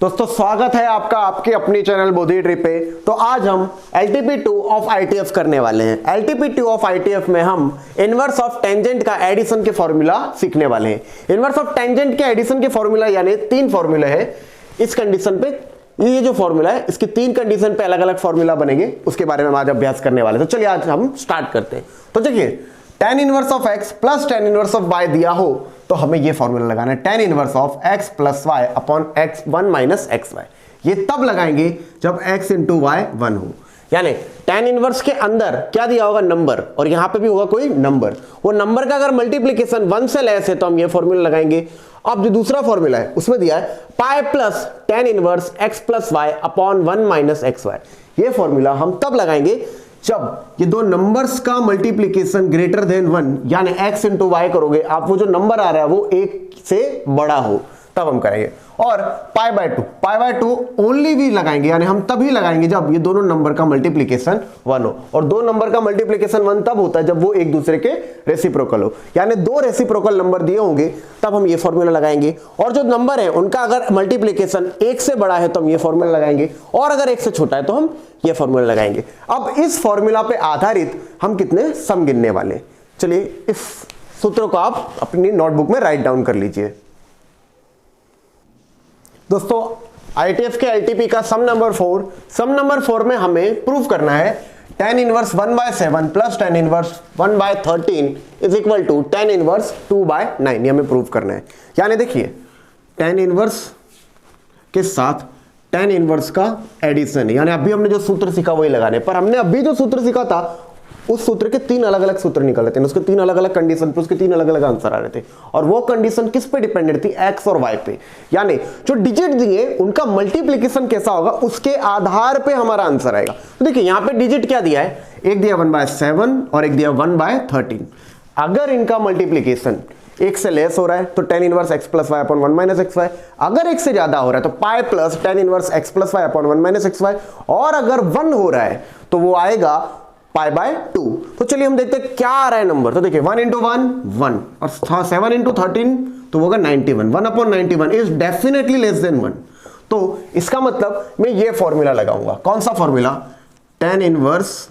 दोस्तों स्वागत है आपका आपके अपनी चैनल बोधी ट्री पे। तो आज हम LTP2 ऑफ ITF करने वाले हैं। LTP2 ऑफ ITF में हम इनवर्स ऑफ टेंजेंट का एडिशन के फॉर्मूला सीखने वाले हैं। इनवर्स ऑफ टेंजेंट के एडिशन के फॉर्मूला यानी 3 फॉर्मूले हैं। इस कंडीशन पे ये जो फॉर्मूला है इसकी 3 कंडीशन पे अलग अलग फॉर्मूला बनेंगे, उसके बारे में हम आज अभ्यास करने वाले हैं। तो चलिए आज हम स्टार्ट करते हैं। तो देखिए tan inverse of x plus tan inverse of y दिया हो तो हमें ये फॉर्मूला लगाना है, tan inverse of x plus y upon x1 minus xy। ये तब लगाएंगे जब x इंटू वाई 1 हो, यानी tan इनवर्स के अंदर क्या दिया होगा, नंबर, और यहां पे भी होगा कोई नंबर। वो नंबर का अगर मल्टीप्लीकेशन 1 से लेस है तो हम ये फॉर्मूला लगाएंगे। अब जो दूसरा फॉर्मूला है उसमें दिया है पाई plus tan inverse x plus y upon 1 minus xy। ये फॉर्मूला हम तब लगाएंगे जब ये दो नंबर्स का मल्टीप्लीकेशन ग्रेटर देन 1, यानी x इंटू वाई करोगे आप, वो जो नंबर आ रहा है वो 1 से बड़ा हो, तब हम करेंगे। और पाई बाय टू ओनली भी लगाएंगे, यानी हम तभी लगाएंगे जब ये दोनों नंबर का मल्टीप्लीकेशन 1 हो। और दो नंबर का मल्टीप्लीकेशन 1 तब होता है जब वो एक दूसरे के रेसिप्रोकल हो, यानी 2 रेसिप्रोकल नंबर दिए होंगे तब हम ये फॉर्मूला लगाएंगे। और जो नंबर है उनका अगर मल्टीप्लीकेशन 1 से बड़ा है तो हम ये फॉर्मूला लगाएंगे, और अगर 1 से छोटा है तो हम ये फॉर्मूला लगाएंगे। अब इस फॉर्मूला पे आधारित हम कितने सम गिनने वाले। चलिए इस सूत्र को आप अपनी नोटबुक में राइट डाउन कर लीजिए। दोस्तों ITF के LTP का सम नंबर 4 में हमें प्रूव करना है tan inverse 1/7 plus tan inverse 1/13 is equal to tan inverse 2/9। ये हमें प्रूव करना है। यानी देखिए tan इनवर्स के साथ tan इनवर्स का एडिशन है, यानी अभी हमने जो सूत्र सीखा वही लगाने, पर हमने अभी जो सूत्र सीखा था उस सूत्र के 3 अलग अलग सूत्र निकल रहे थे, उसके 3 अलग अलग कंडीशन पे उसके 3 अलग अलग आंसर आ रहे थे। और वो कंडीशन किस पे डिपेंडेंट थी, x और y पे, यानी जो डिजिट दिए उनका मल्टीप्लीकेशन कैसा होगा उसके आधार पे हमारा आंसर आएगा। तो देखिए यहाँ पे डिजिट क्या दिया है, एक दिया 1/7 और एक दिया 1/13। अगर इनका मल्टीप्लीकेशन 1 से लेस हो रहा है तो tan inverse x plus y upon 1 minus x y. अगर 1 से ज्यादा हो रहा है तो pi plus tan inverse x plus y upon 1 minus x y. और अगर 1 हो रहा है तो वो आएगा पाई बाय 2। तो चलिए हम देखते हैं क्या आ रहा है नंबर। तो देखिए 1 इंटू 1 1 और 7 इंटू 13 तो होगा 91। 1 upon 91 is definitely less than 1। तो इसका मतलब मैं ये फॉर्मूला लगाऊंगा। कौन सा formula, tan inverse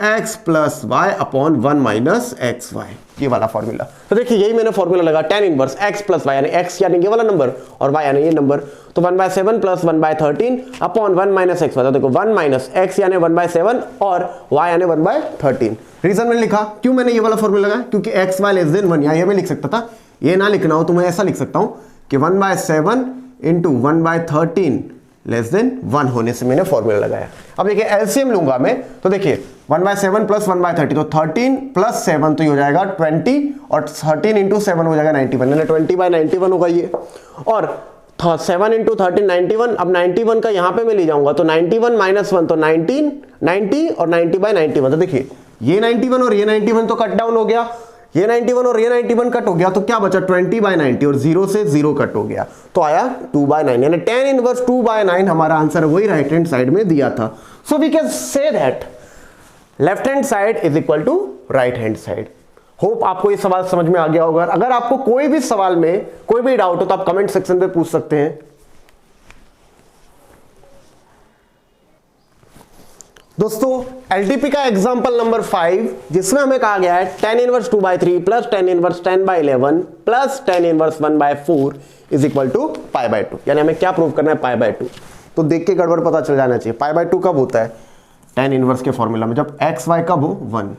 x plus y upon 1 minus x y, ये वाला फॉर्मूला। तो देखिए यही मैंने फॉर्मूला लगा, tan inverse x plus y, यानी x यानी ये वाला नंबर और y यानी ये नंबर। तो 1/7 plus 1/13 upon 1 minus x y. तो देखो 1 माइनस x यानी 1/7 और y यानी 1/13। रीजन मैंने लिखा, क्यों मैंने ये वाला फॉर्मूला लगाया, क्योंकि x y लेस देन 1, यहाँ मैं लिख सकता था, ये ना लिखना हो तो मैं ऐसा लिख सकता हूं कि 1/7 इंटू 1/13 लेस देन 1 होने से मैंने फॉर्मूला लगाया। अब देखिए एलसीएम लूंगा मैं, तो देखिए 1/7 प्लस 1/30 तो 13 प्लस 7 तो ये हो जाएगा 20 और 13 इंटू 7 हो जाएगा 91, यानी 20/91 होगा ये। और 7 इंटू 13 91। अब 91 का यहाँ पे मैं ले जाऊंगा तो 91 माइनस 1 तो 19 90 और 90/91। तो देखिए ये 91 और ये 91 तो कट डाउन हो गया, ये 91 और ये 91 कट हो गया, तो क्या बचा 20/90 और 0 से 0 कट हो गया तो आया 2/9, यानी tan इनवर्स 2/9 हमारा आंसर वही राइट हैंड साइड में दिया था। So we can say that left hand side is equal to right hand side. Hope आपको ये सवाल समझ में आ गया होगा। अगर आपको कोई भी सवाल में कोई भी डाउट हो तो आप कमेंट सेक्शन पे पूछ सकते हैं। दोस्तों LTP का एग्जांपल नंबर 5 जिसमें हमें कहा गया है tan inverse 2/3 plus tan inverse 10/11 plus tan inverse 1/4 is equal to pi by 2, यानी हमें क्या प्रूव करना है, पाई बाय 2। तो देख के गड़बड़ पता चल जाना चाहिए। पाई बाय 2 कब होता है, tan इनवर्स के फॉर्मूला में, जब x y कब हो 1।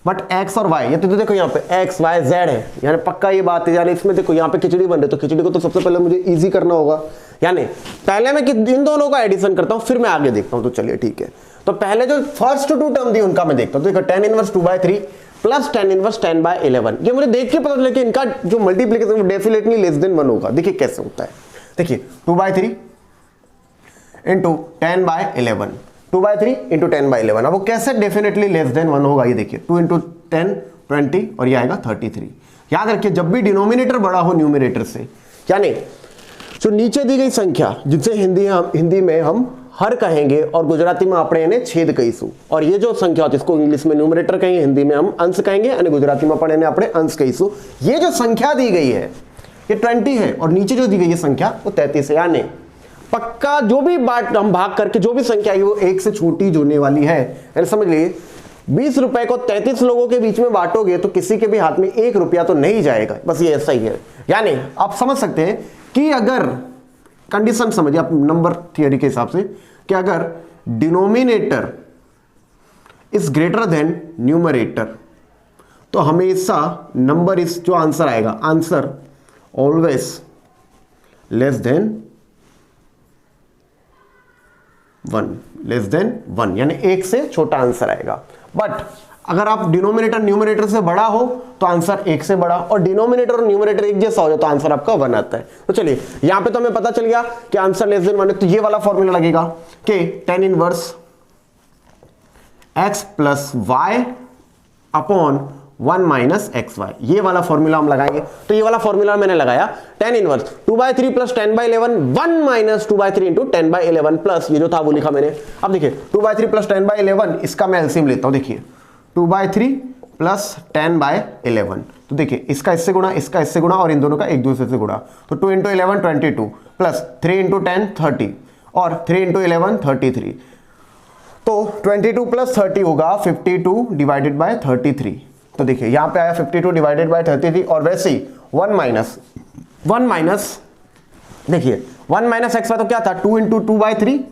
बट x और y, ये तो देखो यहाँ पे x y z है, यानी पक्का ये बात है। यानी इसमें देखो यहाँ पे खिचड़ी बन रही, तो खिचड़ी को तो सबसे पहले मुझे इजी करना होगा, यानी पहले मैं इन दोनों का एडिशन करता हूँ फिर मैं आगे देखता हूँ। तो चलिए ठीक है, तो पहले जो फर्स्ट 2 टर्म दी उनका मैं देखता हूँ। तो देखो tan inverse 2/3 plus tan inverse 10/11, ये मुझे देख के पता चला कि इनका जो मल्टीप्लीकेशन डेफिनेटली लेस देन 1 होगा। देखिए कैसे होता है, देखिए 2/3 इंटू 10/11, 2/3 इंटू 10/11। अब वो कैसे डेफिनेटली लेस देन 1 होगा, ये देखिए 2 इंटू 10 20 और ये आएगा 33। याद रखिए जब भी डिनोमिनेटर बड़ा हो न्यूमरेटर से, यानी जो नीचे दी गई संख्या जिसे हिंदी में हम हर कहेंगे और गुजराती में આપણે એને छेद कहीશું, और ये जो संख्या होती है इसको इंग्लिश में न्यूमरेटर कहेंगे, हिंदी में हम अंश कहेंगे और गुजराती में આપણે એને अंश कहीશું। ये जो संख्या दी गई है ये 20 है और नीचे जो दी गई है संख्या वो 33 है, यानी पक्का जो भी बात हम भाग करके जो भी संख्या आएगी वो 1 से छोटी होने वाली है। यानी समझ लीजिए 20 रुपए को 33 लोगों के बीच में बांटोगे तो किसी के भी हाथ में 1 रुपया तो नहीं जाएगा, बस ये ऐसा ही है। यानी आप समझ सकते हैं कि अगर कंडीशन समझिए आप नंबर थियरी के हिसाब से कि अगर denominator is greater than numerator तो हमेशा नंबर इस जो आंसर आएगा, आंसर ऑलवेज लेस देन 1, यानी 1 से छोटा आंसर आएगा। बट अगर आप डिनोमिनेटर न्यूमरेटर से बड़ा हो तो आंसर 1 से बड़ा, और डिनोमिनेटर और न्यूमरेटर एक जैसा हो जाए तो आंसर आपका 1 आता है। तो चलिए यहां पे तो हमें पता चल गया कि आंसर लेस देन 1 है, तो ये वाला फॉर्मूला लगेगा कि tan inverse x plus y upon 1 minus x y, ये वाला फॉर्मूला हम लगाएंगे। तो ये वाला फॉर्मूला मैंने लगाया tan inverse 2/3 plus 10/11 1 minus 2/3 into 10/11 plus ये जो था वो लिखा मैंने। अब देखिए 2/3 प्लस 10/11 इसका मैं एलसीएम लेता हूं। देखिए 2/3 प्लस 10/11, तो देखिए इसका इससे गुणा, इसका इससे गुणा और इन दोनों का एक दूसरे से गुणा, तो 2 इंटू 11 22 प्लस 3 इंटू 10 30 और 3 इंटू 11 33, तो 22 प्लस 30 होगा 52 डिवाइडेड बाय 33। तो देखिए यहां पे आया 52 डिवाइडेड बाय 33, और वैसे ही 1 माइनस देखिए 1 माइनस एक्स वाई तो क्या था 2 इंटू 2/3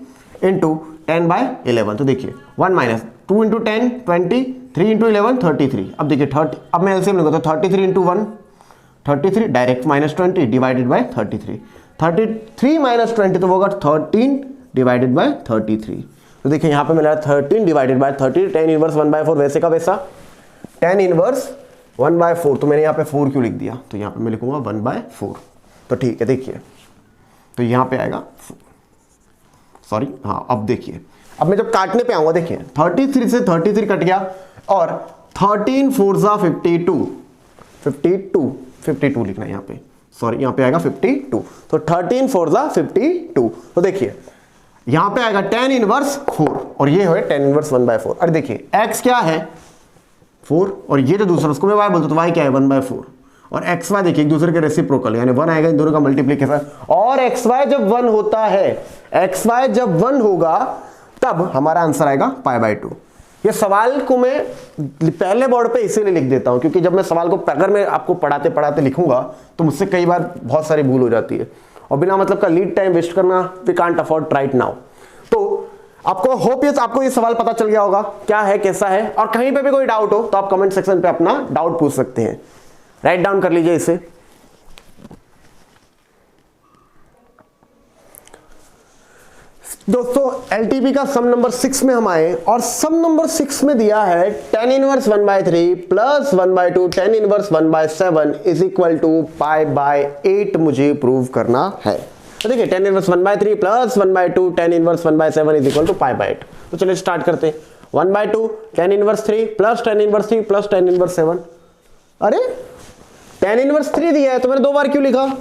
इंटू 10/11, तो देखिए 1 माइनस 2 इंटू 10 20, 3 इंटू 11 33। अब देखिए 30, अब मैं एलसीएम लूंगा तो 33 into 1 33 direct minus 20 divided by 33, 33 minus 20 तो होगा 13 डिवाइडेड बाय 33। तो देखिए यहां पे मिला 13 डिवाइडेड बाय 30, tan इनवर्स 1/4 वैसे का वैसा tan इनवर्स 1/4, तो मैंने यहाँ पे 4 क्यों लिख दिया, तो यहाँ पे मैं लिखूंगा 1/4। तो ठीक है, देखिए तो यहाँ पे आएगा सॉरी हाँ, अब देखिए अब मैं जब काटने पे आऊंगा देखिए 33 से 33 कट गया और 13 4 जा 52 लिखना है यहाँ पे, सॉरी यहाँ पे आएगा 52, तो 13 4 जा 52। तो देखिए यहां पे आएगा tan इनवर्स 4 और ये है tan इनवर्स 1/4। अरे देखिए x क्या है 4 और ये जो दूसरा उसको मैं y बोलता हूं तो y क्या है 1/4, और एक्स वाई देखिए एक दूसरे के रेसिप्रोकल यानी 1 आएगा इन दोनों का मल्टीप्लिकेशन, और एक्स वाई जब 1 होता है, एक्स वाई जब 1 होगा तब हमारा आंसर आएगा π/2। ये सवाल को मैं पहले बोर्ड पे इसीलिए लिख देता हूं क्योंकि जब मैं सवाल को अगर मैं आपको पढ़ाते पढ़ाते लिखूंगा तो मुझसे कई बार बहुत सारी भूल हो जाती है और बिना मतलब का लीड टाइम वेस्ट करना we can't afford right now. तो आपको होप आपको ये सवाल पता चल गया होगा क्या है कैसा है, और कहीं पे भी कोई डाउट हो तो आप कमेंट सेक्शन पे अपना डाउट पूछ सकते हैं। राइट डाउन कर लीजिए इसे। दोस्तों एलटीपी का सम नंबर 6 में हम आए और सम नंबर 6 में दिया है tan inverse 1/3 plus 1/2 tan inverse 1/7 is equal to π/8 मुझे प्रूव करना है। तो देखिए tan inverse 1/3 plus 1/2 tan inverse 1/7 is equal to π/8। तो चलिए स्टार्ट करते हैं। 1/2 tan inverse 3 plus tan inverse 3 plus tan inverse 7। अरे tan इनवर्स 3 दिया है तो मैंने 2 बार क्यों लिखा,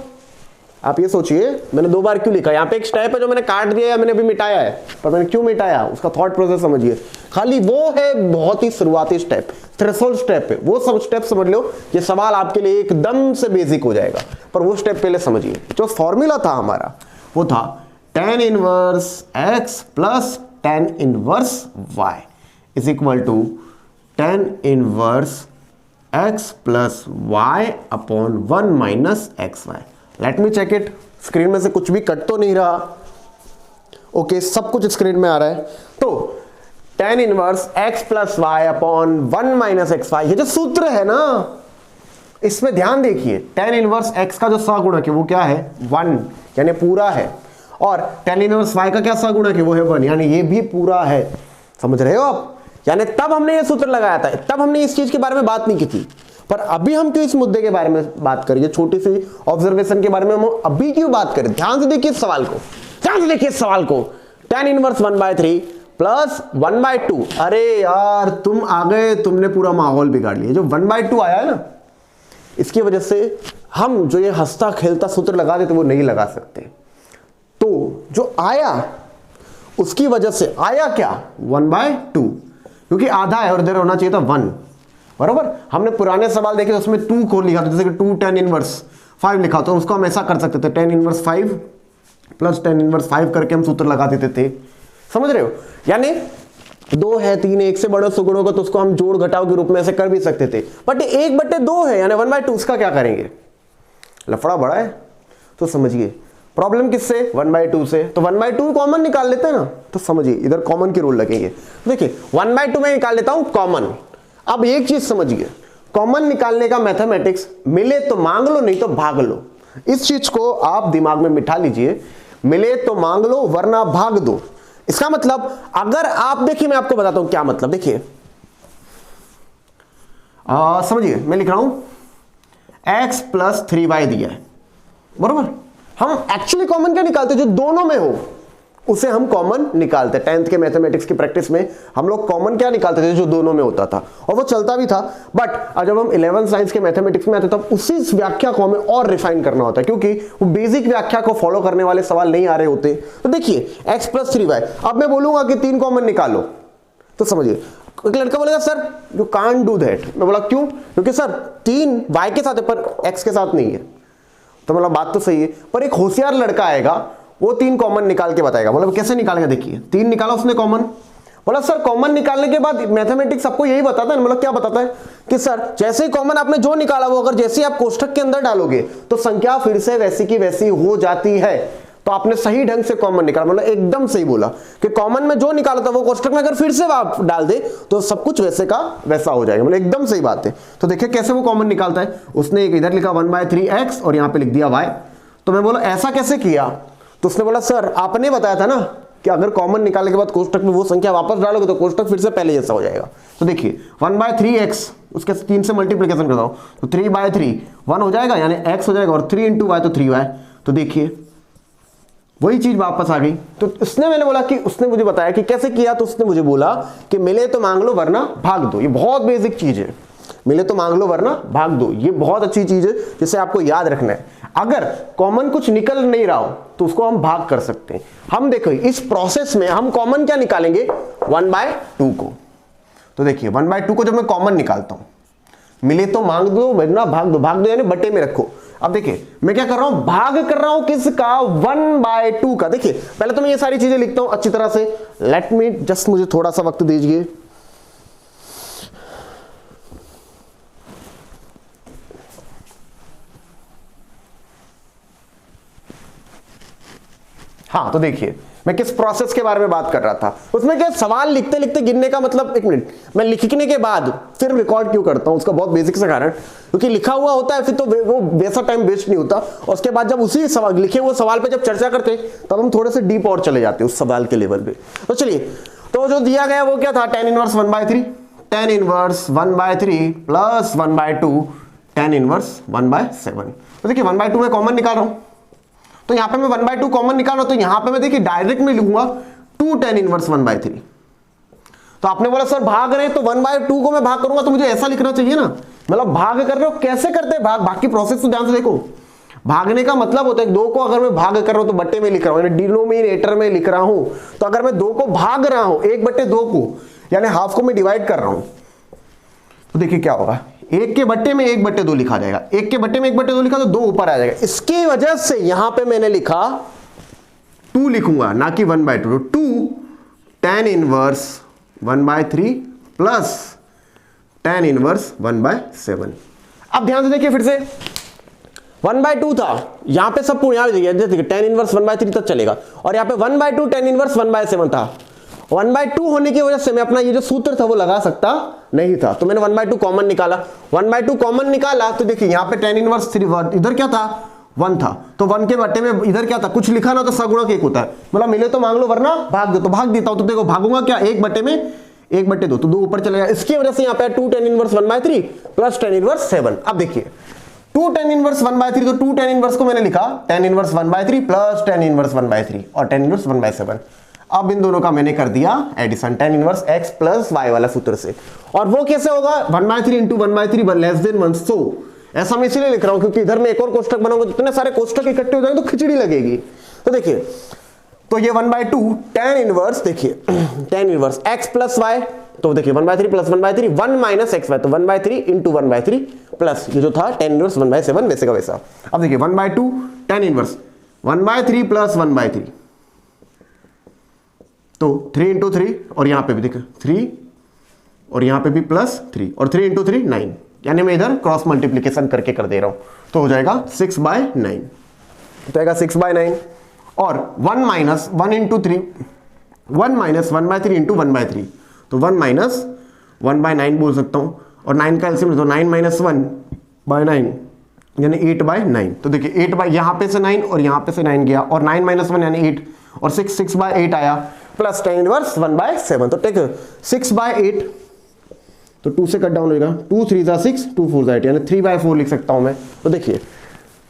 आप ये सोचिए मैंने 2 बार क्यों लिखा। यहाँ पे एक स्टेप है जो मैंने काट दिया या मैंने अभी मिटाया है, पर मैंने क्यों मिटाया उसका थॉट प्रोसेस समझिए। खाली वो है बहुत ही शुरुआती स्टेप, थ्रेशोल्ड स्टेप है, वो सब स्टेप समझ लो, ये सवाल आपके लिए एकदम से बेसिक हो जाएगा, पर वो स्टेप पहले समझिए। जो फॉर्मूला था हमारा वो था tan inverse x plus tan inverse y is equal to tan inverse x plus y upon 1 minus x y. Let me check it, screen में से कुछ भी कट तो नहीं रहा। ओके सब कुछ स्क्रीन में आ रहा है। तो tan inverse x plus y upon 1 minus x y, ये जो सूत्र है ना इसमें ध्यान देखिए, tan इनवर्स x का जो सगुणक है वो क्या है 1 यानी पूरा है, और tan इनवर्स y का क्या सगुणक है वो है 1 यानी ये भी पूरा है। समझ रहे हो आप, यानी तब हमने ये सूत्र लगाया था, तब हमने इस चीज के बारे में बात नहीं की थी, पर अभी हम क्यों इस मुद्दे के बारे में बात करेंगे, छोटी सी ऑब्जर्वेशन के बारे में हम अभी क्यों बात करें। ध्यान से देखिए इस सवाल को, ध्यान से देखिए इस सवाल को। tan इनवर्स 1/3 प्लस 1/2, अरे यार तुम आ गए, तुमने पूरा माहौल बिगाड़ लिया। जो 1/2 आया है ना इसकी वजह से हम जो ये हंसता खेलता सूत्र लगा देते वो नहीं लगा सकते। तो जो आया उसकी वजह से आया क्या 1/2, क्योंकि आधा है और इधर होना चाहिए था 1, बराबर। हमने पुराने सवाल देखे उसमें 2 को लिखा था, जैसे कि 2 tan इनवर्स 5 लिखा, तो उसको हम ऐसा कर सकते थे tan inverse 5 plus tan inverse 5 करके हम सूत्र लगा देते थे, समझ रहे हो। यानी 2 है 3 है, 1 से बड़ा सुगुण होगा तो उसको हम जोड़ घटाव के रूप में ऐसे कर भी सकते थे, बट 1/2 है यानी 1/2, उसका क्या करेंगे, लफड़ा बड़ा है। तो समझिए प्रॉब्लम किससे, 1/2 से, तो 1/2 कॉमन निकाल लेते हैं ना, तो समझिए इधर कॉमन के रूल लगेंगे। देखिए 1/2 में निकाल लेता हूं कॉमन। अब एक चीज समझिए, कॉमन निकालने का मैथमेटिक्स, मिले तो मांग लो नहीं तो भाग लो, इस चीज को आप दिमाग में बिठा लीजिए, मिले तो मांग लो वरना भाग दो। इसका मतलब अगर आप देखिए, मैं आपको बताता हूं क्या मतलब, देखिए समझिए, मैं लिख रहा हूं x + 3y दिया है, बरोबर। हम एक्चुअली कॉमन क्या निकालते, जो दोनों में हो उसे हम कॉमन निकालते। 10th के मैथमेटिक्स की प्रैक्टिस में हम लोग कॉमन क्या निकालते थे, जो दोनों में होता था, और वो चलता भी था। बट जब हम 11th साइंस के मैथमेटिक्स में आते तब उसी व्याख्या को हमें और रिफाइन करना होता है, क्योंकि वो बेसिक व्याख्या को फॉलो करने वाले सवाल नहीं आ रहे होते। तो देखिए x + 3y, अब मैं बोलूंगा कि 3 कॉमन निकालो, तो समझिए एक लड़का बोलेगा sir you can't do that. मैं बोला क्यों, क्योंकि सर 3 y के साथ है पर x के साथ नहीं है। तो मतलब बात तो सही है, पर एक होशियार लड़का आएगा वो 3 कॉमन निकाल के बताएगा। मतलब कैसे निकालेगा, देखिए 3 निकाला उसने कॉमन, बोला सर कॉमन निकालने के बाद मैथमेटिक्स आपको यही बताता है, मतलब क्या बताता है कि सर जैसे ही कॉमन आपने जो निकाला वो अगर जैसे ही आप कोष्ठक के अंदर डालोगे तो संख्या फिर से वैसी की वैसी हो जाती है। तो आपने सही ढंग से कॉमन निकाला, मतलब एकदम सही बोला कि कॉमन में जो निकाला था वो कोष्ठक में अगर फिर से आप डाल दे तो सब कुछ वैसे का वैसा हो जाएगा, मतलब एकदम सही बात है। तो देखिए कैसे वो कॉमन निकालता है, उसने एक इधर लिखा 1/3x और यहाँ पे लिख दिया y। तो मैं बोला ऐसा कैसे किया, तो उसने बोला सर आपने बताया था ना कि अगर कॉमन निकालने के बाद कोष्ठक में वो संख्या वापस डालोगे तो कोष्ठक फिर से पहले जैसा हो जाएगा। तो देखिए 1/3x, उसके 3 से मल्टीप्लिकेशन करता हूं तो 3/3 1 हो जाएगा, यानी x हो जाएगा, और 3 × y तो 3y। तो देखिए वही चीज वापस आ गई। तो उसने, मैंने बोला कि उसने मुझे बताया कि कैसे किया, तो उसने मुझे बोला कि मिले तो मांग लो वरना भाग दो। ये बहुत बेसिक चीज है, मिले तो मांग लो वरना भाग दो, ये बहुत अच्छी चीज है जिसे आपको याद रखना है। अगर कॉमन कुछ निकल नहीं रहा हो तो उसको हम भाग कर सकते हैं। हम देखो इस प्रोसेस में हम कॉमन क्या निकालेंगे, 1/2 को। तो देखिए 1/2 को जब मैं कॉमन निकालता हूं, मिले तो मांग दो वरना भाग दो, भाग दो यानी बटे में रखो। अब देखिए मैं क्या कर रहा हूं, भाग कर रहा हूं किसका, 1/2 का। देखिए पहले तो मैं ये सारी चीजें लिखता हूं अच्छी तरह से, लेट मी जस्ट, मुझे थोड़ा सा वक्त दीजिए। हाँ तो देखिए मैं किस प्रोसेस के बारे में बात कर रहा था, उसमें क्या सवाल लिखते लिखते गिनने का मतलब, एक मिनट, मैं लिखने के बाद फिर रिकॉर्ड क्यों करता हूं, उसका बहुत बेसिक सा कारण, क्योंकि लिखा हुआ होता है फिर तो वो वैसा टाइम वेस्ट नहीं होता, और उसके बाद जब उसी सवाल लिखे हुए सवाल पे जब चर्चा करते तब हम थोड़े से डीप और चले जाते उस सवाल के लेवल पे। तो चलिए, तो जो दिया गया वो क्या था, tan 1 1/3, tan 1 1/3 प्लस 1/2 tan 1 1/7। तो देखिए 1/2 में कॉमन निकाल रहा हूं, तो यहां पे मैं 1/2 कॉमन निकाल रहा हूं, तो यहां पे मैं देखिए डायरेक्ट में लिखूंगा 2 tan 1 1/3। तो आपने बोला सर भाग रहे हैं तो 1/2 को मैं भाग करूंगा तो मुझे ऐसा लिखना चाहिए ना, मतलब भाग कर रहे हो, कैसे करते हैं भाग, बाकी प्रोसेस तो ध्यान से देखो। भागने का मतलब होता है 2 को अगर मैं भाग कर रहा हूं तो बट्टे में लिख रहा हूं, डिनोमिनेटर में लिख रहा हूं। तो अगर मैं 2 को भाग रहा हूं 1/2 को, यानी हाफ को मैं डिवाइड कर रहा हूं, तो देखिए क्या होगा, 1 के बट्टे में 1/2 लिखा जाएगा, 1 के बट्टे में 1/2 लिखा तो 2 ऊपर आ जाएगा। इसकी वजह से यहां पे मैंने लिखा 2 लिखूंगा ना कि 1/2, 2 tan 1 1/3 प्लस tan 1 1/7। अब ध्यान से देखिए फिर से 1/2 था, यहां पे सब यहां देखिए tan 1 1/3 तक चलेगा, और यहां पे 1/2 tan 1 1/7 था। 1/2 होने की वजह से मैं अपना ये जो सूत्र था वो लगा सकता नहीं था, तो मैंने 1/2 कॉमन निकाला। 1/2 कॉमन निकाला तो देखिए यहाँ पे tan 1 3, इधर क्या था 1 था, तो 1 के बट्टे में इधर क्या था, कुछ लिखा ना तो सगुणक 1 होता है, मतलब मिले तो मांग लो वरना भाग दो, तो भाग देता हूं। तो देखो भागूंगा क्या, 1 में 1/2, तो 2 ऊपर चलेगा। इसकी वजह से यहाँ पे 2 tan 1 1/3 प्लस tan 1 7। अब देखिए 2 tan 1 1/3, तो 2 tan 1 को मैंने लिखा tan 1 1/3 प्लस tan 1 1/3 और tan 1 1/7। अब इन दोनों का मैंने कर दिया addition tan 1 x plus y वाला सूत्र से, और वो कैसे होगा 1/3 इंटू 1/3 लेस देन 1। सो ऐसा मैं इसलिए लिख रहा हूं क्योंकि इधर मैं एक और कोष्ठक बनाऊंगा, जितने सारे कोष्ठक इकट्ठे हो जाएंगे तो खिचड़ी लगेगी। तो देखिए, तो ये 1/2 tan 1, देखिए tan 1 x प्लस y, तो देखिए 1/3 प्लस 1/3 1 माइनस xy, तो 1/3 इंटू 1/3 प्लस ये जो था tan 1 1/7 वैसे का वैसा। अब देखिए 1/2 tan 1 1/3 प्लस 1/3, तो 3 इंटू 3, और यहां पे भी देखो 3 और यहां पे भी प्लस 3, और 3 इंटू 3 9, यानी मैं इधर क्रॉस मल्टीप्लीकेशन करके कर दे रहा हूं, तो हो जाएगा 6/9, तो आएगा 6/9। और 1 माइनस 1 इंटू 3, 1 माइनस 1/3 इंटू 1/3, तो 1 माइनस 1/9 बोल सकता हूं, और 9 का एलसीएम तो 9 माइनस 1/9 यानी 8/9। तो देखिए 8 यहां पे से 9 और यहां पे से 9 गया, और 9 माइनस 1 यानी 8, और 6/8 आया, प्लस tan इनवर्स 1/7, तो टेक 6/8, तो 2 से कट डाउन होगा, 2 3 जा 6, 2 4 जा 8, यानी 3/4 लिख सकता हूं मैं। तो देखिए,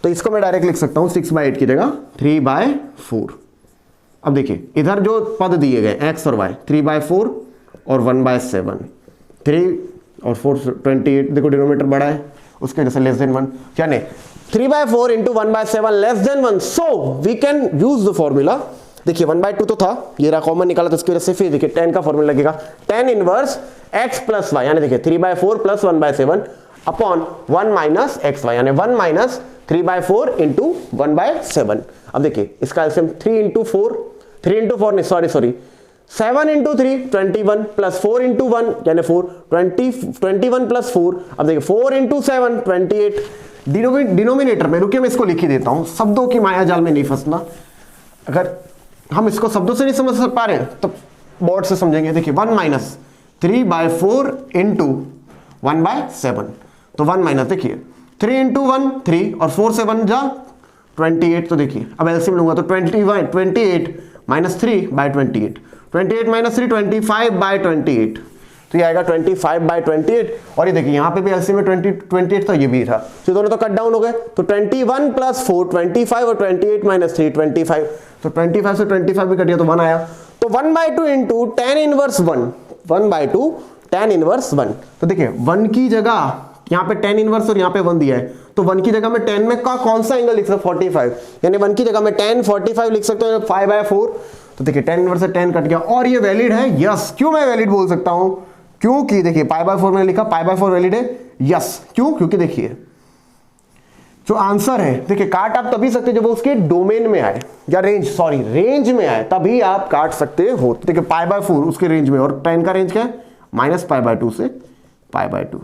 तो इसको मैं डायरेक्ट लिख सकता हूं 6/8 की जगह 3/4। अब देखिए इधर जो पद दिए गए x और y, 3/4 और 1/7, 3 और 4 28, देखो डिनोमिनेटर बड़ा है उसके वजह से लेस देन 1, यानी 3/4 into 1/7 less than 1, so we can use the formula. देखिए 1/2 तो था, ये रहा कॉमन निकाला, तो इसकी वजह से फिर देखिए tan का फॉर्मूला लगेगा, tan inverse x plus y, यानी देखिए 3/4 plus 1/7 upon 1 minus x y, यानी 1 माइनस 3/4 इंटू 1/7। अब देखिए इसका एलसीएम 3 इंटू 4 नहीं, सॉरी 7 इंटू 3 21 प्लस 4 इंटू 1 यानी 4, 21 प्लस 4, अब देखिए 4 इंटू 7 28। डिनोमिनेटर में रुकिए मैं इसको लिख ही देता हूं, शब्दों की माया जाल में नहीं फंसना। अगर हम इसको शब्दों से नहीं समझ पा रहे तो बोर्ड से समझेंगे। देखिए 1 माइनस 3/4 इंटू 1/7, तो 1 माइनस देखिए 3 इंटू 1 3 और 4 से 1 जा 28, तो देखिए अब एलसीएम लूंगा तो 28 माइनस 3/28, 28 माइनस 3 25/28, तो ये आएगा 25/28। और ये देखिए यहाँ पे भी एलसीएम में 28 था, ये भी था, तो दोनों तो कट डाउन हो गए, तो 21 प्लस 4 25 और 28 माइनस 3 25, तो 25 से 25 भी कट गया तो 1 आया, तो 1/2 into tan inverse 1, 1/2 tan inverse 1। तो देखिए 1 की जगह यहाँ पे tan इनवर्स और यहाँ पे 1 दिया है, तो 1 की जगह में tan में का कौन सा एंगल लिख सकता हूं 45, यानी 1 की जगह में tan 45 लिख सकते हो 5/4। तो देखिए tan इनवर्स से tan कट गया, और ये वैलिड है, यस। क्यों मैं वैलिड बोल सकता हूं? क्योंकि देखिए π/4 मैंने लिखा, π/4 वैलिड है, यस। क्यों? क्योंकि देखिए जो आंसर है, देखिए काट आप तभी सकते जब वो उसके डोमेन में आए, या रेंज में आए, तभी आप काट सकते हो। तो देखिए π/4 उसके रेंज में, और tan का रेंज क्या है -π/2 से π/2,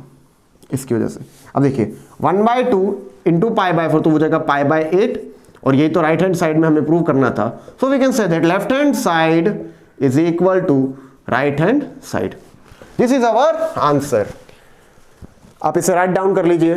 इसकी वजह से। अब देखिए 1/2 इंटू π/4 तो हो जाएगा π/8, और यही तो राइट हैंड साइड में हमें प्रूव करना था, so we can say that left hand side is equal to right hand side. This is our answer. आप इसे राइट डाउन कर लीजिए।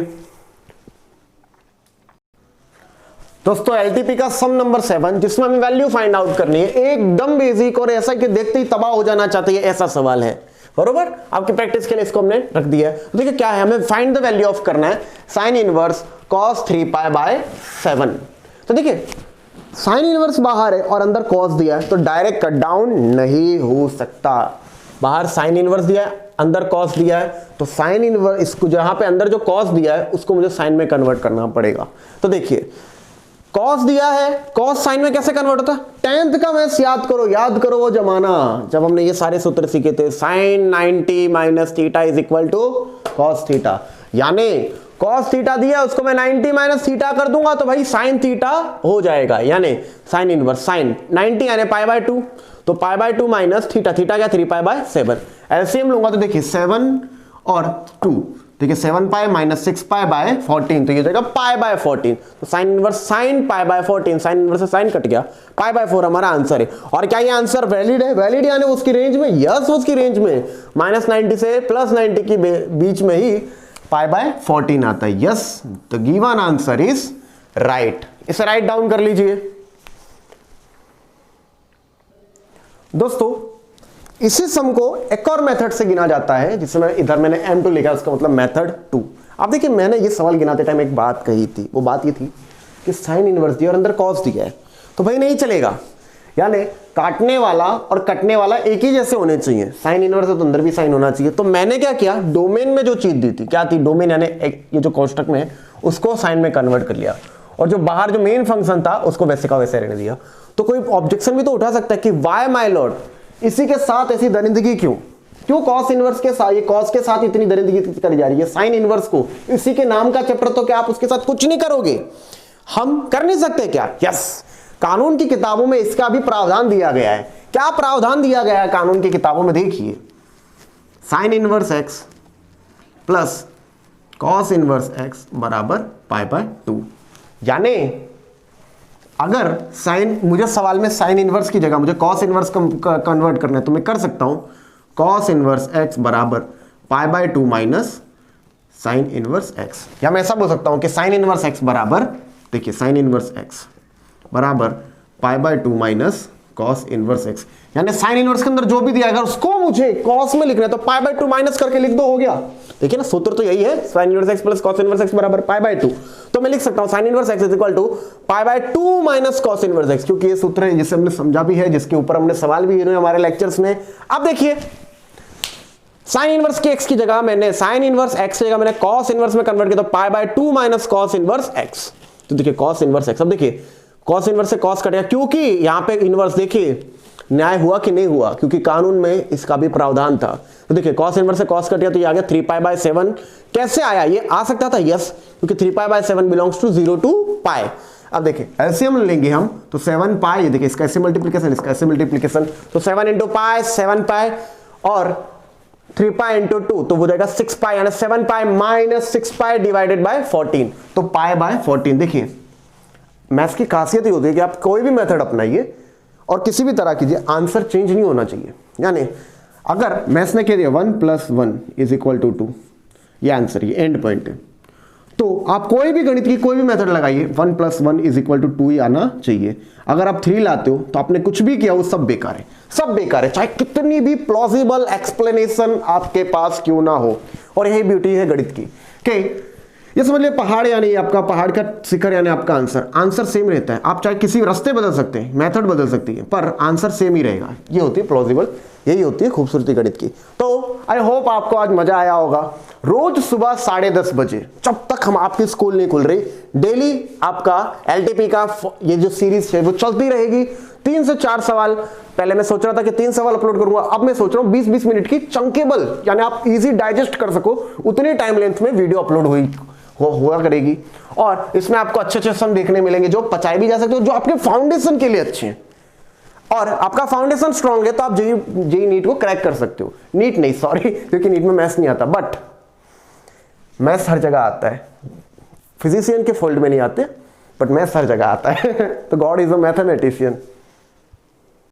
दोस्तों एलटीपी का सम नंबर 7, जिसमें हमें वैल्यू फाइंड आउट करनी है, एकदम बेसिक और ऐसा कि देखते ही तबाह हो जाना चाहते हैं, ऐसा सवाल है, बरोबर। आपकी प्रैक्टिस के लिए इसको हमने रख दिया है। देखिए क्या है, हमें फाइंड द वैल्यू ऑफ करना है साइन इनवर्स cos 3π/7। तो देखिए साइन इनवर्स बाहर है और अंदर cos दिया है, तो डायरेक्ट कट डाउन नहीं हो सकता। बाहर साइन इनवर्स दिया है, अंदर cos दिया है, तो साइन इनवर्स, इसको जहां पे अंदर जो cos दिया है उसको मुझे साइन में कन्वर्ट करना पड़ेगा। तो देखिए cos दिया है, cos साइन में कैसे कन्वर्ट होता है? 10th का मैथ्स याद करो वो जमाना जब हमने ये सारे सूत्र सीखे थे। साइन 90 माइनस theta is equal to cos theta, यानी cos थीटा दिया उसको मैं 90 माइनस थीटा कर दूंगा तो भाई साइन थीटा हो जाएगा, यानी साइन इनवर्स साइन 90 यानी π/2, तो π/2 माइनस थीटा, थीटा क्या 3π/7। एलसीएम लूंगा तो देखिए 7 और 2, देखिए 7π माइनस 6π/14, तो ये जाएगा π/14, तो sine inverse sine π/14, sine inverse से साइन कट गया, π/4 हमारा आंसर है। और क्या ये आंसर वैलिड है? वैलिड यानी उसकी रेंज में, यस उसकी रेंज में, -90 से +90 की बीच में ही π/14 आता है, yes. The given answer is right. इसे राइट डाउन कर लीजिए। दोस्तों इसी सम को एक और मेथड से गिना जाता है, जिसमें इधर मैंने M2 लिखा, उसका मतलब मेथड 2। अब देखिए मैंने ये सवाल गिनाते टाइम एक बात कही थी, वो बात ये थी कि साइन इनवर्स दिया और अंदर cos दिया है, तो भाई नहीं चलेगा, यानी काटने वाला और कटने वाला एक ही जैसे होने चाहिए। साइन इनवर्स है तो अंदर भी साइन होना चाहिए। तो मैंने क्या किया, डोमेन में जो चीज दी थी, क्या थी डोमेन, यानी ये जो कोष्टक में है उसको साइन में कन्वर्ट कर लिया, और जो बाहर जो मेन फंक्शन था उसको वैसे का वैसे रहने दिया। तो कोई ऑब्जेक्शन भी तो उठा सकता है कि वाई माय लॉर्ड, इसी के साथ ऐसी दरिंदगी क्यों cos इनवर्स के साथ, ये cos के साथ इतनी दरिंदगी करी जा रही है साइन इनवर्स को, इसी के नाम का चैप्टर, तो क्या आप उसके साथ कुछ नहीं करोगे? हम कर नहीं सकते क्या? यस। कानून की किताबों में इसका भी प्रावधान दिया गया है। क्या प्रावधान दिया गया है कानून की किताबों में? देखिए, sign inverse x plus cos inverse x बराबर पाई बाय 2। यानी अगर साइन, मुझे सवाल में साइन इनवर्स की जगह मुझे कॉस इनवर्स कन्वर्ट करना है तो मैं कर सकता हूं कॉस इनवर्स एक्स बराबर pi by 2 minus sign inverse x. या मैं ऐसा बोल सकता हूं कि साइन इनवर्स एक्स बराबर, देखिए साइन इनवर्स एक्स बराबर pi by 2 minus cos inverse x. यानी साइन इनवर्स के अंदर जो भी दिया, अगर उसको मुझे कॉस में लिखना है तो पाई बाय 2 माइनस करके लिख दो, हो गया। देखिए ना, सूत्र तो यही है, sine inverse x plus cos inverse x बराबर पाई बाय 2। तो मैं लिख सकता हूं sine inverse x is equal to pi by 2 minus cos inverse x, क्योंकि ये सूत्र है जिसे हमने समझा भी है, जिसके ऊपर हमने सवाल भी किए हमारे लेक्चर्स में। अब देखिए, साइन इनवर्स के एक्स की जगह मैंने साइन इनवर्स एक्स की जगह मैंने कॉस इनवर्स में कन्वर्ट किया तो पाई by 2 minus cos inverse x. तो देखिए कॉस इनवर्स एक्स, अब देखिए कॉस इनवर्स से कॉस कटेगा, क्योंकि यहां पे इनवर्स, देखिए न्याय हुआ कि नहीं हुआ, क्योंकि कानून में इसका भी प्रावधान था। तो देखिए कॉस इनवर्स से कॉस कटेगा तो ये आ गया 3 पाई बाय 7। कैसे आया? ये आ सकता था, यस, क्योंकि 3 pi by 7 belongs to 0 to pi. अब देखिए एलसीएम लेंगे हम तो 7 पाई, ये देखिए इसका ऐसे मल्टीप्लिकेशन, इसका ऐसे मल्टीप्लिकेशन, तो 7 इंटू पाई 7 पाई और 3 पाई इंटू 2 तो वो जाएगा 6 पाई, यानी 7 pi minus 6 pi divided by 14, तो पाई बाय 14। देखिए मैथ्स की खासियत ही होती है कि आप कोई भी मेथड अपनाइए और किसी भी तरह कीजिए, आंसर चेंज नहीं होना चाहिए। यानी अगर मैथ्स ने कह दिया 1 + 1 इज इक्वल टू 2, ये आंसर, ये एंड पॉइंट है, तो आप कोई भी गणित की कोई भी मेथड लगाइए 1 + 1 इज इक्वल टू 2 ही आना चाहिए। अगर आप 3 लाते हो तो आपने कुछ भी किया वो सब बेकार है, सब बेकार है, चाहे कितनी भी प्लॉजिबल एक्सप्लेनेशन आपके पास क्यों ना हो। और यही ब्यूटी है गणित की कि ये समझ लिया पहाड़ यानी आपका पहाड़ का शिखर यानी आपका आंसर, आंसर सेम रहता है। आप चाहे किसी रास्ते बदल सकते हैं, मेथड बदल सकती है, पर आंसर सेम ही रहेगा। ये होती है प्लॉजिबल, यही होती है खूबसूरती गणित की। तो आई होप आपको आज मजा आया होगा। रोज सुबह 10:30 बजे, जब तक हम आपकी स्कूल नहीं खुल रही, डेली आपका एलटीपी का ये जो सीरीज है वो चलती रहेगी। 3 से 4 सवाल, पहले मैं सोच रहा था कि 3 सवाल अपलोड करूंगा, अब मैं सोच रहा हूं 20-20 मिनट की चंकेबल, यानी आप इजी डाइजेस्ट कर सको उतनी टाइम लेंथ में वीडियो अपलोड हुआ करेगी। और इसमें आपको अच्छे सम देखने मिलेंगे जो पचाए भी जा सकते हो, जो आपके फाउंडेशन के लिए अच्छे हैं। और आपका फाउंडेशन स्ट्रांग है तो आप जेई नीट को क्रैक कर सकते हो। नीट नहीं, सॉरी, क्योंकि नीट में मैथ्स नहीं आता, बट मैथ्स हर जगह आता है। फिजिशियन के फील्ड में नहीं आते, बट मैथ्स हर जगह आता है। तो गॉड इज अ मैथमेटिशियन।